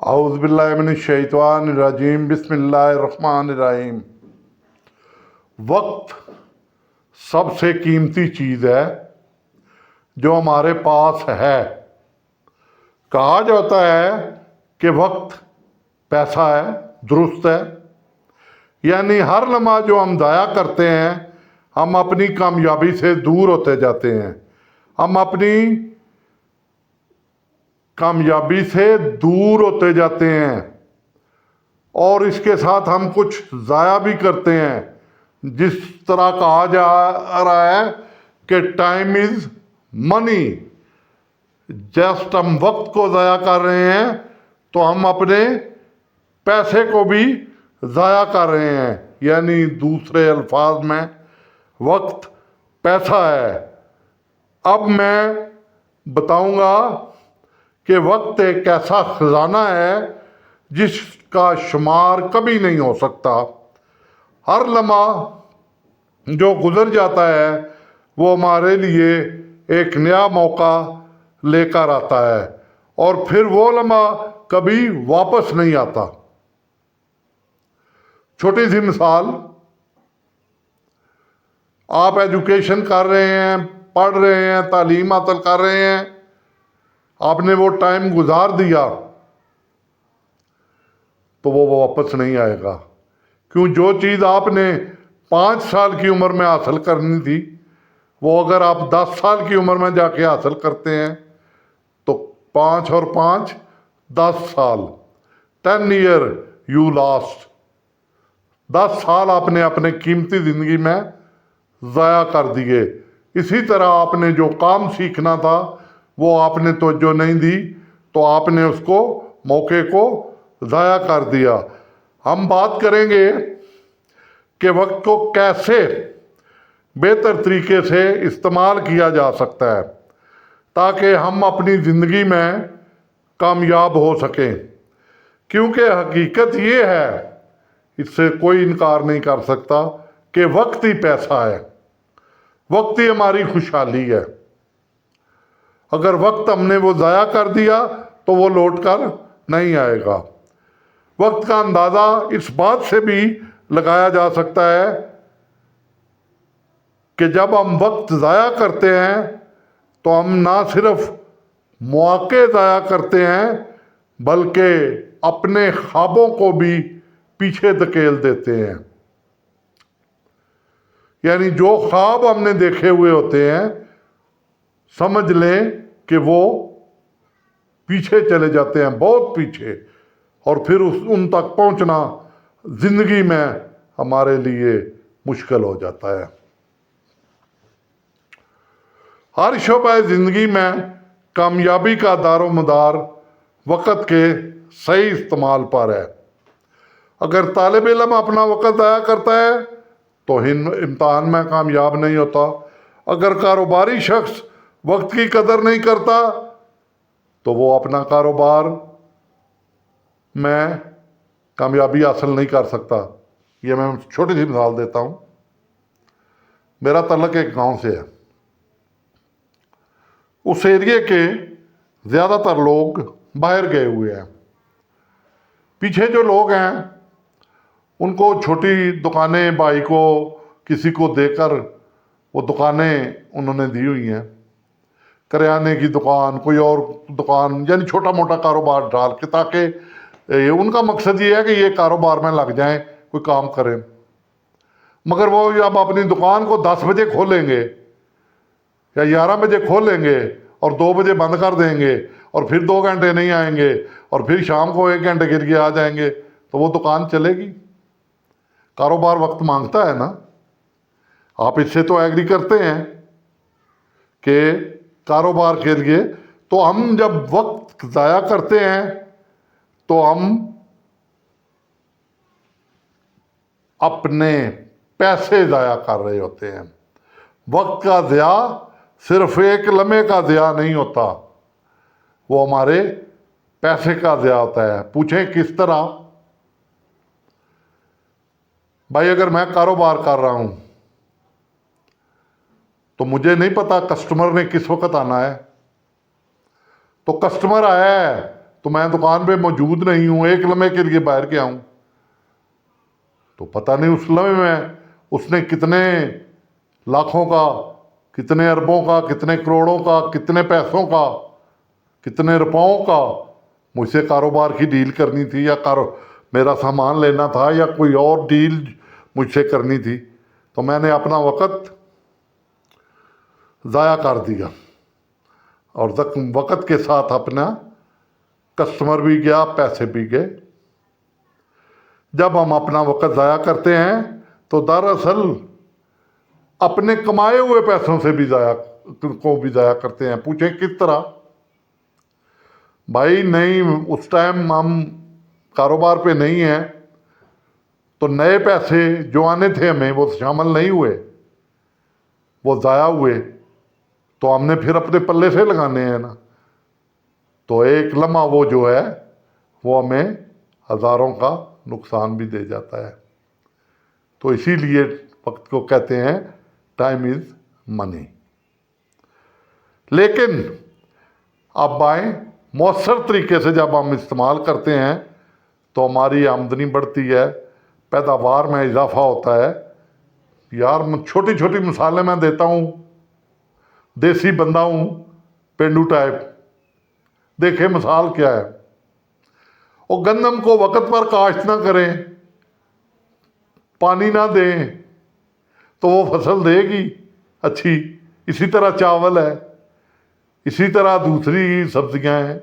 اعوذ باللہ من الشیطان الرجیم بسم اللہ الرحمن الرحیم۔ وقت سب سے قیمتی چیز ہے جو ہمارے پاس ہے۔ کہا جاتا ہے کہ وقت پیسہ ہے، درست ہے، یعنی ہر لمحہ جو ہم ضائع کرتے ہیں ہم اپنی کامیابی سے دور ہوتے جاتے ہیں، ہم اپنی کامیابی سے دور ہوتے جاتے ہیں، اور اس کے ساتھ ہم کچھ ضائع بھی کرتے ہیں۔ جس طرح کہا جا رہا ہے کہ ٹائم از منی، جسٹ ہم وقت کو ضائع کر رہے ہیں تو ہم اپنے پیسے کو بھی ضائع کر رہے ہیں، یعنی دوسرے الفاظ میں وقت پیسہ ہے۔ اب میں بتاؤں گا کہ وقت ایک ایسا خزانہ ہے جس کا شمار کبھی نہیں ہو سکتا۔ ہر لمحہ جو گزر جاتا ہے وہ ہمارے لیے ایک نیا موقع لے کر آتا ہے، اور پھر وہ لمحہ کبھی واپس نہیں آتا۔ چھوٹی سی مثال، آپ ایجوکیشن کر رہے ہیں، پڑھ رہے ہیں، تعلیم حاصل کر رہے ہیں، آپ نے وہ ٹائم گزار دیا تو وہ واپس نہیں آئے گا۔ کیوں؟ جو چیز آپ نے 5 سال کی عمر میں حاصل کرنی تھی وہ اگر آپ 10 سال کی عمر میں جا کے حاصل کرتے ہیں تو 5 اور 5 10 سال، 10 ایئر یو لاسٹ۔ 10 سال آپ نے اپنے قیمتی زندگی میں ضائع کر دیے۔ اسی طرح آپ نے جو کام سیکھنا تھا وہ آپ نے توجہ نہیں دی تو آپ نے اس کو موقع کو ضائع کر دیا۔ ہم بات کریں گے کہ وقت کو کیسے بہتر طریقے سے استعمال کیا جا سکتا ہے تاکہ ہم اپنی زندگی میں کامیاب ہو سکیں، کیونکہ حقیقت یہ ہے، اس سے کوئی انکار نہیں کر سکتا کہ وقت ہی پیسہ ہے، وقت ہی ہماری خوشحالی ہے۔ اگر وقت ہم نے وہ ضائع کر دیا تو وہ لوٹ کر نہیں آئے گا۔ وقت کا اندازہ اس بات سے بھی لگایا جا سکتا ہے کہ جب ہم وقت ضائع کرتے ہیں تو ہم نہ صرف مواقع ضائع کرتے ہیں بلکہ اپنے خوابوں کو بھی پیچھے دھکیل دیتے ہیں۔ یعنی جو خواب ہم نے دیکھے ہوئے ہوتے ہیں سمجھ لیں کہ وہ پیچھے چلے جاتے ہیں، بہت پیچھے، اور پھر ان تک پہنچنا زندگی میں ہمارے لیے مشکل ہو جاتا ہے۔ ہر شعبہ زندگی میں کامیابی کا دار و مدار وقت کے صحیح استعمال پر ہے۔ اگر طالب علم اپنا وقت ضائع کرتا ہے تو امتحان میں کامیاب نہیں ہوتا۔ اگر کاروباری شخص وقت کی قدر نہیں کرتا تو وہ اپنا کاروبار میں کامیابی حاصل نہیں کر سکتا۔ یہ میں چھوٹی سی مثال دیتا ہوں۔ میرا تعلق ایک گاؤں سے ہے۔ اس ایریے کے زیادہ تر لوگ باہر گئے ہوئے ہیں۔ پیچھے جو لوگ ہیں ان کو چھوٹی دکانیں، بھائی کو کسی کو دے کر وہ دکانیں انہوں نے دی ہوئی ہیں، کریانے کی دکان، کوئی اور دکان، یعنی چھوٹا موٹا کاروبار ڈال کے، تاکہ ان کا مقصد یہ ہے کہ یہ کاروبار میں لگ جائیں، کوئی کام کریں۔ مگر وہ اب اپنی دکان کو 10 بجے کھولیں گے یا 11 بجے کھولیں گے اور 2 بجے بند کر دیں گے، اور پھر 2 گھنٹے نہیں آئیں گے، اور پھر شام کو 1 گھنٹے کے لیے آ جائیں گے، تو وہ دکان چلے گی؟ کاروبار وقت مانگتا ہے نا۔ آپ اس سے تو ایگری کرتے ہیں کہ کاروبار کے لیے تو ہم جب وقت ضائع کرتے ہیں تو ہم اپنے پیسے ضائع کر رہے ہوتے ہیں۔ وقت کا ضیاع صرف ایک لمحے کا ضیاع نہیں ہوتا، وہ ہمارے پیسے کا ضیاع ہوتا ہے۔ پوچھیں کس طرح؟ بھائی اگر میں کاروبار کر رہا ہوں تو مجھے نہیں پتا کسٹمر نے کس وقت آنا ہے، تو کسٹمر آیا ہے تو میں دکان پہ موجود نہیں ہوں، ایک لمحے کے لیے باہر گیا ہوں، تو پتہ نہیں اس لمحے میں اس نے کتنے لاکھوں کا، کتنے اربوں کا، کتنے کروڑوں کا، کتنے پیسوں کا، کتنے روپوں کا مجھ سے کاروبار کی ڈیل کرنی تھی، یا میرا سامان لینا تھا، یا کوئی اور ڈیل مجھ سے کرنی تھی، تو میں نے اپنا وقت ضائع کر دیا، اور وقت کے ساتھ اپنا کسٹمر بھی گیا، پیسے بھی گئے۔ جب ہم اپنا وقت ضائع کرتے ہیں تو دراصل اپنے کمائے ہوئے پیسوں سے بھی ضائع کرتے ہیں۔ پوچھیں کس طرح؟ بھائی نہیں، اس ٹائم ہم کاروبار پہ نہیں ہیں تو نئے پیسے جو آنے تھے ہمیں وہ شامل نہیں ہوئے، وہ ضائع ہوئے، تو ہم نے پھر اپنے پلے سے لگانے ہیں نا، تو ایک لمحہ وہ جو ہے وہ ہمیں ہزاروں کا نقصان بھی دے جاتا ہے۔ تو اسی لیے وقت کو کہتے ہیں ٹائم از منی۔ لیکن اب آئیں، مؤثر طریقے سے جب ہم استعمال کرتے ہیں تو ہماری آمدنی بڑھتی ہے، پیداوار میں اضافہ ہوتا ہے۔ یار چھوٹی چھوٹی مثالیں میں دیتا ہوں، دیسی بندہ ہوں، پینڈو ٹائپ، دیکھیں مثال کیا ہے۔ اور گندم کو وقت پر کاشت نہ کریں، پانی نہ دیں تو وہ فصل دے گی اچھی۔ اسی طرح چاول ہے، اسی طرح دوسری سبزیاں ہیں۔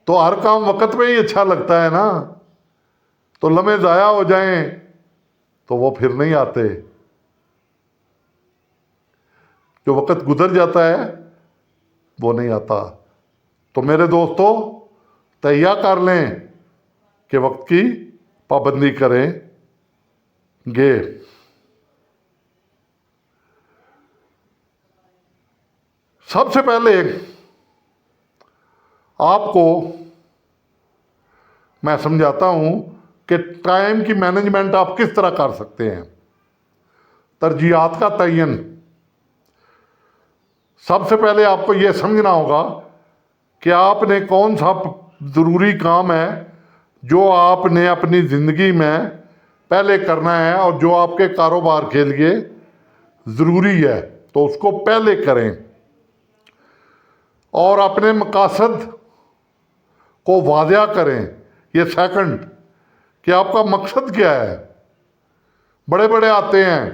تو ہر کام وقت پہ ہی اچھا لگتا ہے نا، تو لمحے ضائع ہو جائیں تو وہ پھر نہیں آتے۔ جو وقت گزر جاتا ہے وہ نہیں آتا۔ تو میرے دوستو، تہیا کر لیں کہ وقت کی پابندی کریں گے۔ سب سے پہلے آپ کو میں سمجھاتا ہوں کہ ٹائم کی مینجمنٹ آپ کس طرح کر سکتے ہیں۔ ترجیحات کا تعین۔ سب سے پہلے آپ کو یہ سمجھنا ہوگا کہ آپ نے کون سا ضروری کام ہے جو آپ نے اپنی زندگی میں پہلے کرنا ہے، اور جو آپ کے کاروبار کے لیے ضروری ہے تو اس کو پہلے کریں، اور اپنے مقاصد کو واضح کریں۔ یہ سیکنڈ، کہ آپ کا مقصد کیا ہے۔ بڑے بڑے آتے ہیں،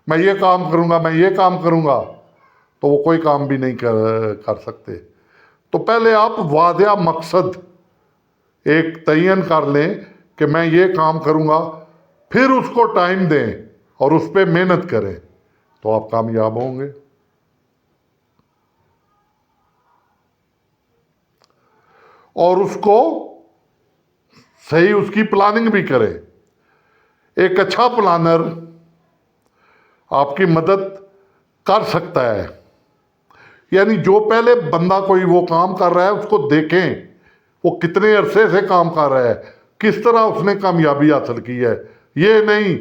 میں یہ کام کروں گا، میں یہ کام کروں گا، تو وہ کوئی کام بھی نہیں کر سکتے۔ تو پہلے آپ واضح مقصد ایک تعین کر لیں کہ میں یہ کام کروں گا، پھر اس کو ٹائم دیں اور اس پہ محنت کریں، تو آپ کامیاب ہوں گے۔ اور اس کو صحیح، اس کی پلاننگ بھی کریں۔ ایک اچھا پلانر آپ کی مدد کر سکتا ہے۔ یعنی جو پہلے بندہ کوئی وہ کام کر رہا ہے اس کو دیکھیں، وہ کتنے عرصے سے کام کر رہا ہے، کس طرح اس نے کامیابی حاصل کی ہے۔ یہ نہیں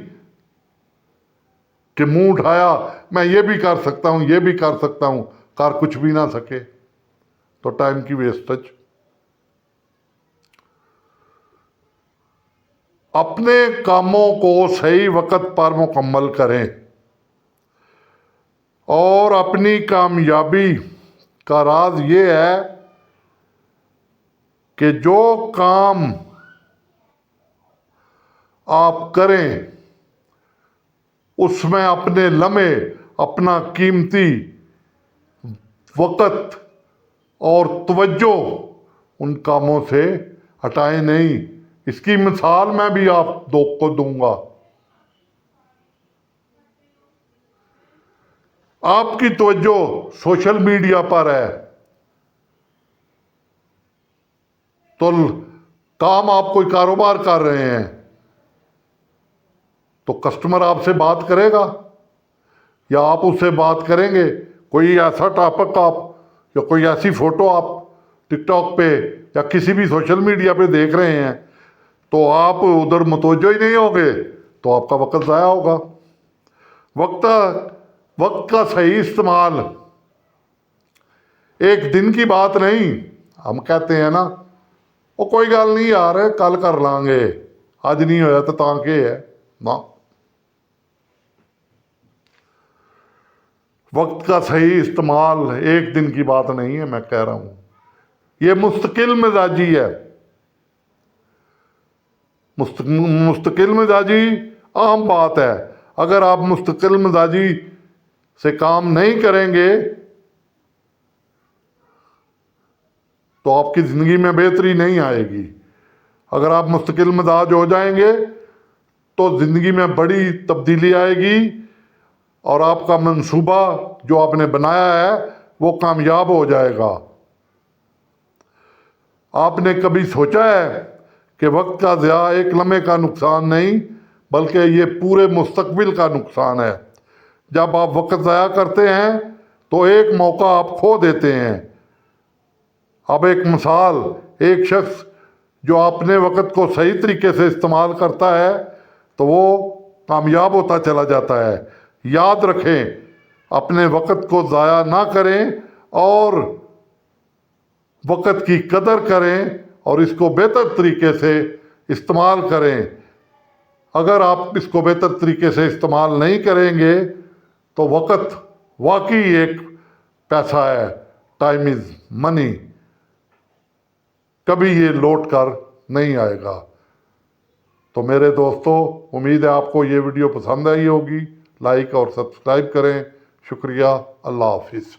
کہ منہ اٹھایا میں یہ بھی کر سکتا ہوں، یہ بھی کر سکتا ہوں، کر کچھ بھی نہ سکے، تو ٹائم کی ویسٹیج۔ اپنے کاموں کو صحیح وقت پر مکمل کریں، اور اپنی کامیابی کا راز یہ ہے کہ جو کام آپ کریں اس میں اپنے لمحے، اپنا قیمتی وقت اور توجہ ان کاموں سے ہٹائیں نہیں۔ اس کی مثال میں بھی آپ کو دوں گا۔ آپ کی توجہ سوشل میڈیا پر ہے تو کام آپ کوئی کاروبار کر رہے ہیں تو کسٹمر آپ سے بات کرے گا یا آپ اس سے بات کریں گے؟ کوئی ایسا ٹاپک آپ یا کوئی ایسی فوٹو آپ ٹک ٹاک پہ یا کسی بھی سوشل میڈیا پہ دیکھ رہے ہیں تو آپ ادھر متوجہ ہی نہیں ہوگے، تو آپ کا وقت ضائع ہوگا۔ وقت کا صحیح استعمال ایک دن کی بات نہیں. ہم کہتے ہیں نا وہ کوئی گل نہیں یار کل کر لیں گے, اج نہیں ہویا تو تاں کے ہے نا. وقت کا صحیح استعمال ایک دن کی بات نہیں ہے, میں کہہ رہا ہوں یہ مستقل مزاجی ہے. مستقل مزاجی عام بات ہے. اگر آپ مستقل مزاجی سے کام نہیں کریں گے تو آپ کی زندگی میں بہتری نہیں آئے گی. اگر آپ مستقل مزاج ہو جائیں گے تو زندگی میں بڑی تبدیلی آئے گی اور آپ کا منصوبہ جو آپ نے بنایا ہے وہ کامیاب ہو جائے گا. آپ نے کبھی سوچا ہے کہ وقت کا ضیاع ایک لمحے کا نقصان نہیں بلکہ یہ پورے مستقبل کا نقصان ہے. جب آپ وقت ضائع کرتے ہیں تو ایک موقع آپ کھو دیتے ہیں. اب ایک مثال, ایک شخص جو اپنے وقت کو صحیح طریقے سے استعمال کرتا ہے تو وہ کامیاب ہوتا چلا جاتا ہے. یاد رکھیں اپنے وقت کو ضائع نہ کریں اور وقت کی قدر کریں اور اس کو بہتر طریقے سے استعمال کریں. اگر آپ اس کو بہتر طریقے سے استعمال نہیں کریں گے تو وقت واقعی ایک پیسہ ہے, ٹائم از منی, کبھی یہ لوٹ کر نہیں آئے گا. تو میرے دوستو امید ہے آپ کو یہ ویڈیو پسند آئی ہوگی. لائک اور سبسکرائب کریں. شکریہ. اللہ حافظ.